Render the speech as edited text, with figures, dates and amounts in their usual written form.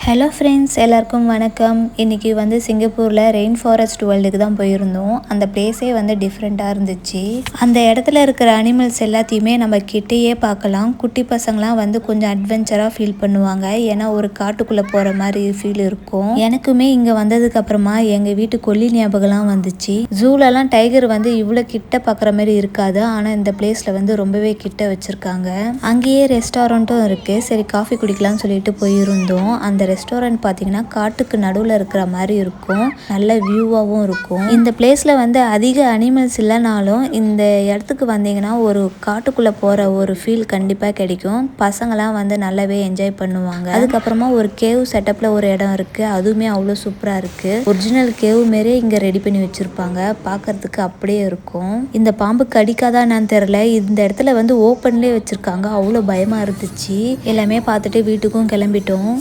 Hello friends, எல்லாருக்கும் வணக்கம். இன்றைக்கி சிங்கப்பூரில் ரெயின் ஃபாரஸ்ட் வேர்ல்டுக்கு தான் போயிருந்தோம். அந்த பிளேஸே டிஃப்ரெண்ட்டாக இருந்துச்சு. அந்த இடத்துல இருக்கிற அனிமல்ஸ் எல்லாத்தையுமே நம்ம கிட்டேயே பார்க்கலாம். குட்டி பசங்களாம் கொஞ்சம் அட்வென்ச்சராக ஃபீல் பண்ணுவாங்க. ஏன்னா ஒரு காட்டுக்குள்ளே போகிற மாதிரி ஃபீல் இருக்கும். எனக்குமே இங்கே வந்ததுக்கப்புறமா எங்கள் வீட்டு கொல்லி ஞாபகம்லாம் வந்துச்சு. ஜூலெலாம் டைகர் இவ்வளோ கிட்ட பார்க்குற மாதிரி இருக்காது. ஆனால் இந்த பிளேஸில் ரொம்பவே கிட்ட வச்சுருக்காங்க. அங்கேயே ரெஸ்டாரண்ட்டும் இருக்குது. சரி காஃபி குடிக்கலாம்னு சொல்லிட்டு போயிருந்தோம். அந்த ரெஸ்டாரண்ட் பார்த்தீங்கன்னா காட்டுக்கு நடுவில் இருக்கிற மாதிரி இருக்கும். நல்ல வியூவாகவும் இருக்கும். இந்த பிளேஸில் அதிக அனிமல்ஸ் இல்லைனாலும் இந்த இடத்துக்கு வந்தீங்கன்னா ஒரு காட்டுக்குள்ளே போகிற ஒரு ஃபீல் கண்டிப்பாக கிடைக்கும். பசங்களாம் நல்லாவே என்ஜாய் பண்ணுவாங்க. அதுக்கப்புறமா ஒரு கேவ் செட்டப்பில் ஒரு இடம் இருக்குது. அதுவுமே அவ்வளோ சூப்பராக இருக்குது. ஒரிஜினல் கேவ் மாரியே இங்கே ரெடி பண்ணி வச்சுருப்பாங்க. பார்க்கறதுக்கு அப்படியே இருக்கும். இந்த பாம்பு கடிக்காதான் என்னன்னு தெரில. இந்த இடத்துல ஓப்பன்லேயே வச்சுருக்காங்க. அவ்வளோ பயமாக இருந்துச்சு. எல்லாமே பார்த்துட்டு வீட்டுக்கும் கிளம்பிட்டோம்.